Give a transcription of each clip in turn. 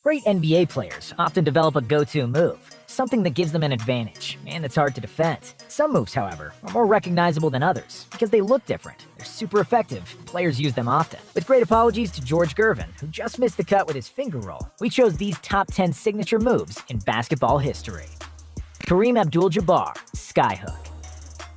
Great NBA players often develop a go-to move, something that gives them an advantage, and that's hard to defend. Some moves, however, are more recognizable than others because they look different. They're super effective, players use them often. With great apologies to George Gervin, who just missed the cut with his finger roll, we chose these top 10 signature moves in basketball history. Kareem Abdul-Jabbar, Skyhook.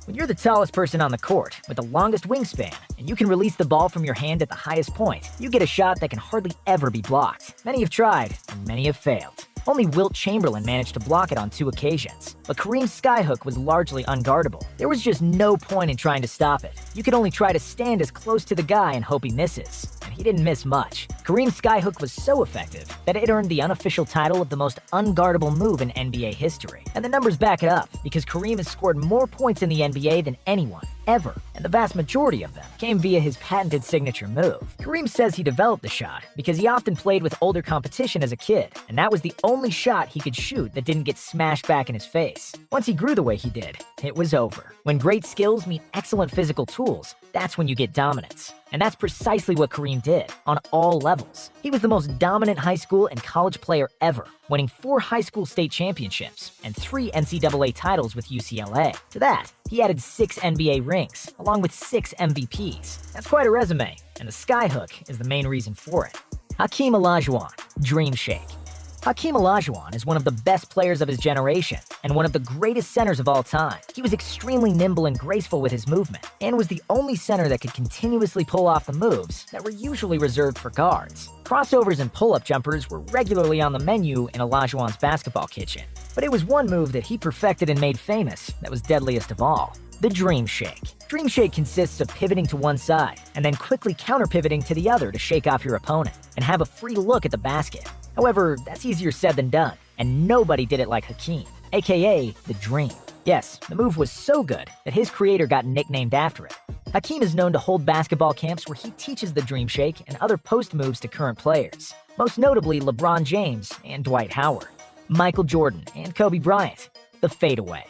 When you're the tallest person on the court, with the longest wingspan, and you can release the ball from your hand at the highest point, you get a shot that can hardly ever be blocked. Many have tried, and many have failed. Only Wilt Chamberlain managed to block it on 2 occasions, but Kareem's skyhook was largely unguardable. There was just no point in trying to stop it. You could only try to stand as close to the guy and hope he misses, and he didn't miss much. Kareem's skyhook was so effective that it earned the unofficial title of the most unguardable move in NBA history. And the numbers back it up, because Kareem has scored more points in the NBA than anyone, ever, and the vast majority of them came via his patented signature move. Kareem says he developed the shot because he often played with older competition as a kid, and that was the only shot he could shoot that didn't get smashed back in his face. Once he grew the way he did, it was over. When great skills meet excellent physical tools, that's when you get dominance. And that's precisely what Kareem did, on all levels. He was the most dominant high school and college player ever, winning 4 high school state championships and 3 NCAA titles with UCLA. To that, he added 6 NBA rings, along with 6 MVPs. That's quite a resume, and the skyhook is the main reason for it. Hakeem Olajuwon, Dream Shake. Hakeem Olajuwon is one of the best players of his generation and one of the greatest centers of all time. He was extremely nimble and graceful with his movement, and was the only center that could continuously pull off the moves that were usually reserved for guards. Crossovers and pull-up jumpers were regularly on the menu in Olajuwon's basketball kitchen, but it was one move that he perfected and made famous that was deadliest of all: the Dream Shake. Dream Shake consists of pivoting to one side and then quickly counter-pivoting to the other to shake off your opponent and have a free look at the basket. However, that's easier said than done, and nobody did it like Hakeem, aka the Dream. Yes, the move was so good that his creator got nicknamed after it. Hakeem is known to hold basketball camps where he teaches the Dream Shake and other post moves to current players, most notably LeBron James and Dwight Howard, Michael Jordan and Kobe Bryant, the fadeaway.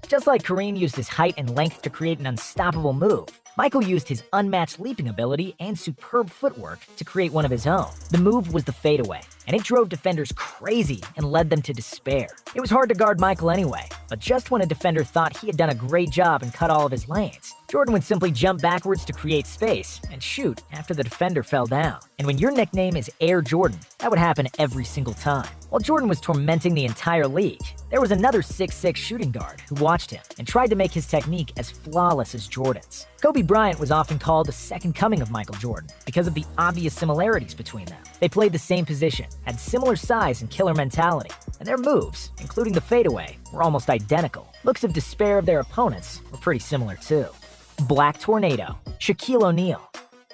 Just like Kareem used his height and length to create an unstoppable move, Michael used his unmatched leaping ability and superb footwork to create one of his own. The move was the fadeaway, and it drove defenders crazy and led them to despair. It was hard to guard Michael anyway, but just when a defender thought he had done a great job and cut all of his lanes, Jordan would simply jump backwards to create space and shoot after the defender fell down. And when your nickname is Air Jordan, that would happen every single time. While Jordan was tormenting the entire league, there was another 6'6" shooting guard who watched him and tried to make his technique as flawless as Jordan's. Kobe Bryant was often called the second coming of Michael Jordan because of the obvious similarities between them. They played the same position, had similar size and killer mentality, and their moves, including the fadeaway, were almost identical. Looks of despair of their opponents were pretty similar too. Black Tornado, Shaquille O'Neal.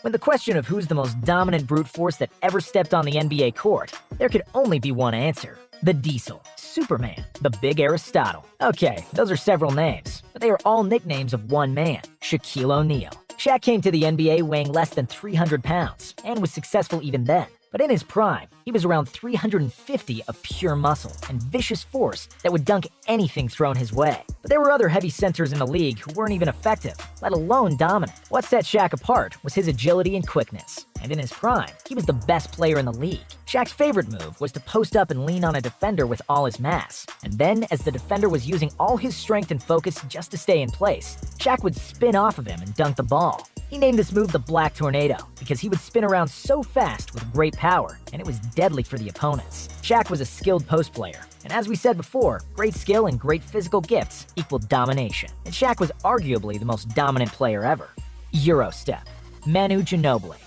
When the question of who's the most dominant brute force that ever stepped on the NBA court, there could only be one answer: the Diesel, Superman, the Big Aristotle. Okay, those are several names, but they are all nicknames of one man, Shaquille O'Neal. Shaq came to the NBA weighing less than 300 pounds, and was successful even then. But in his prime, he was around 350 of pure muscle and vicious force that would dunk anything thrown his way. But there were other heavy centers in the league who weren't even effective, let alone dominant. What set Shaq apart was his agility and quickness. And in his prime, he was the best player in the league. Shaq's favorite move was to post up and lean on a defender with all his mass. And then, as the defender was using all his strength and focus just to stay in place, Shaq would spin off of him and dunk the ball. He named this move the Black Tornado because he would spin around so fast with great power, and it was deadly for the opponents. Shaq was a skilled post player, and as we said before, great skill and great physical gifts equaled domination. And Shaq was arguably the most dominant player ever. Euro Step, Manu Ginobili.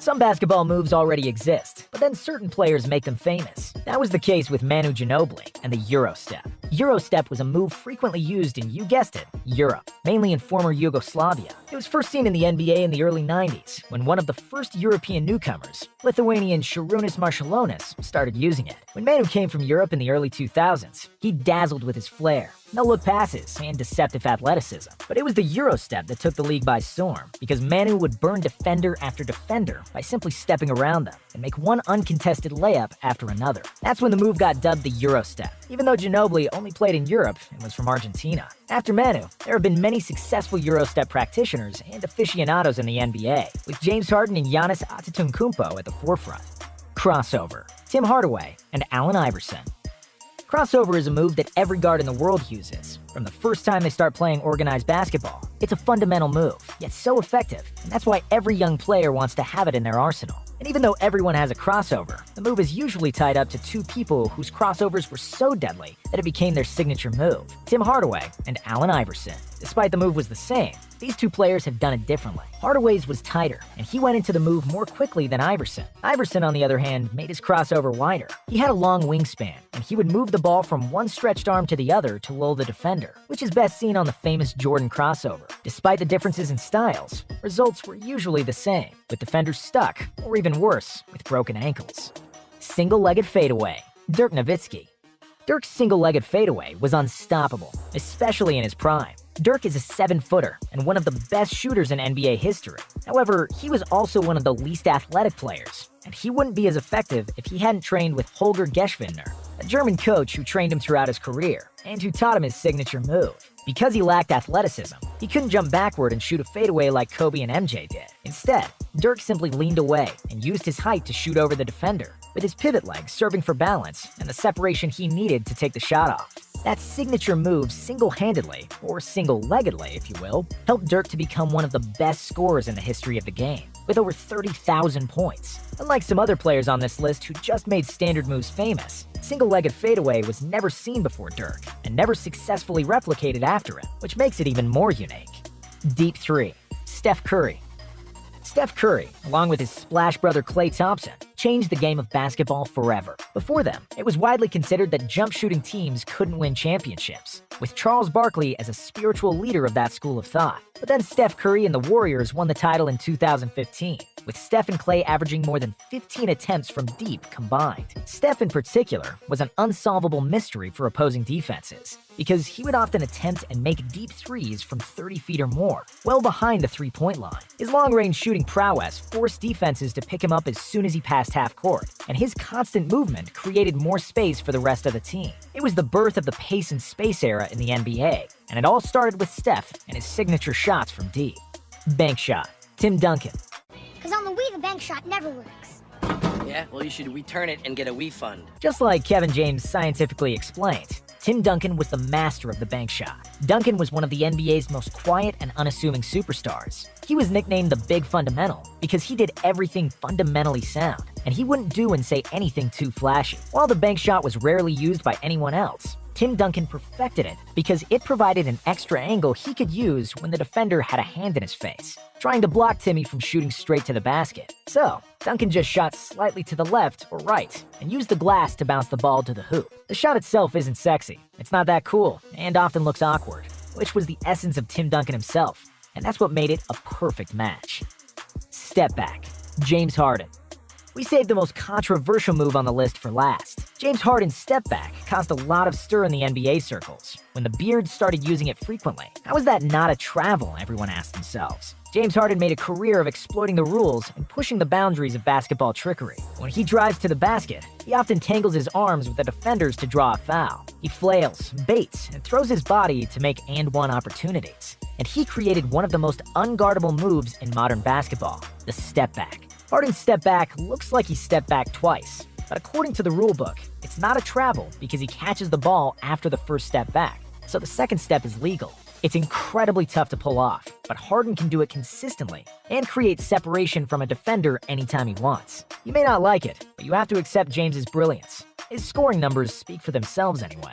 Some basketball moves already exist, but then certain players make them famous. That was the case with Manu Ginobili and the Euro Step. Euro Step was a move frequently used in, you guessed it, Europe, mainly in former Yugoslavia. It was first seen in the NBA in the early 90s, when one of the first European newcomers, Lithuanian Šarūnas Marčiulionis, started using it. When Manu came from Europe in the early 2000s, he dazzled with his flair, no-look passes, and deceptive athleticism. But it was the Euro Step that took the league by storm, because Manu would burn defender after defender by simply stepping around them and make one uncontested layup after another. That's when the move got dubbed the Euro Step, even though Ginobili only played in Europe and was from Argentina. After Manu, there have been many successful Euro Step practitioners and aficionados in the NBA, with James Harden and Giannis Antetokounmpo at the forefront. Crossover, Tim Hardaway and Allen Iverson. Crossover is a move that every guard in the world uses. From the first time they start playing organized basketball, it's a fundamental move, yet so effective, and that's why every young player wants to have it in their arsenal. And even though everyone has a crossover, the move is usually tied up to two people whose crossovers were so deadly that it became their signature move, Tim Hardaway and Allen Iverson. Despite the move was the same, these two players have done it differently. Hardaway's was tighter, and he went into the move more quickly than Iverson. Iverson, on the other hand, made his crossover wider. He had a long wingspan, and he would move the ball from one stretched arm to the other to lull the defender, which is best seen on the famous Jordan crossover. Despite the differences in styles, results were usually the same, with defenders stuck, or even worse, with broken ankles. Single-legged fadeaway, Dirk Nowitzki. Dirk's single-legged fadeaway was unstoppable, especially in his prime. Dirk is a 7-footer and one of the best shooters in NBA history. However, he was also one of the least athletic players, and he wouldn't be as effective if he hadn't trained with Holger Geschwindner, a German coach who trained him throughout his career and who taught him his signature move. Because he lacked athleticism, he couldn't jump backward and shoot a fadeaway like Kobe and MJ did. Instead, Dirk simply leaned away and used his height to shoot over the defender, with his pivot leg serving for balance and the separation he needed to take the shot off. That signature move single-handedly, or single-leggedly if you will, helped Dirk to become one of the best scorers in the history of the game, with over 30,000 points. Unlike some other players on this list who just made standard moves famous, single-legged fadeaway was never seen before Dirk, and never successfully replicated after him, which makes it even more unique. Deep 3. Steph Curry. Steph Curry, along with his splash brother Klay Thompson, changed the game of basketball forever. Before them, it was widely considered that jump-shooting teams couldn't win championships, with Charles Barkley as a spiritual leader of that school of thought. But then Steph Curry and the Warriors won the title in 2015, with Steph and Klay averaging more than 15 attempts from deep combined. Steph in particular was an unsolvable mystery for opposing defenses, because he would often attempt and make deep threes from 30 feet or more, well behind the three-point line. His long-range shooting prowess forced defenses to pick him up as soon as he passed half-court, and his constant movement created more space for the rest of the team. It was the birth of the pace and space era in the NBA, and it all started with Steph and his signature shots from deep. Bank shot, Tim Duncan. Because on the Wii, the bank shot never works. Yeah, well, you should return it and get a Wii fund. Just like Kevin James scientifically explained, Tim Duncan was the master of the bank shot. Duncan was one of the NBA's most quiet and unassuming superstars. He was nicknamed the Big Fundamental because he did everything fundamentally sound, and he wouldn't do and say anything too flashy. While the bank shot was rarely used by anyone else, Tim Duncan perfected it because it provided an extra angle he could use when the defender had a hand in his face, trying to block Timmy from shooting straight to the basket. So, Duncan just shot slightly to the left or right and used the glass to bounce the ball to the hoop. The shot itself isn't sexy, it's not that cool, and often looks awkward, which was the essence of Tim Duncan himself, and that's what made it a perfect match. Step back, James Harden. We saved the most controversial move on the list for last. James Harden's step back caused a lot of stir in the NBA circles when the Beards started using it frequently. How is that not a travel, everyone asked themselves. James Harden made a career of exploiting the rules and pushing the boundaries of basketball trickery. When he drives to the basket, he often tangles his arms with the defenders to draw a foul. He flails, baits, and throws his body to make and-one opportunities. And he created one of the most unguardable moves in modern basketball, the step back. Harden's step back looks like he stepped back twice, but according to the rulebook, it's not a travel because he catches the ball after the first step back, so the second step is legal. It's incredibly tough to pull off, but Harden can do it consistently and create separation from a defender anytime he wants. You may not like it, but you have to accept James's brilliance. His scoring numbers speak for themselves anyway.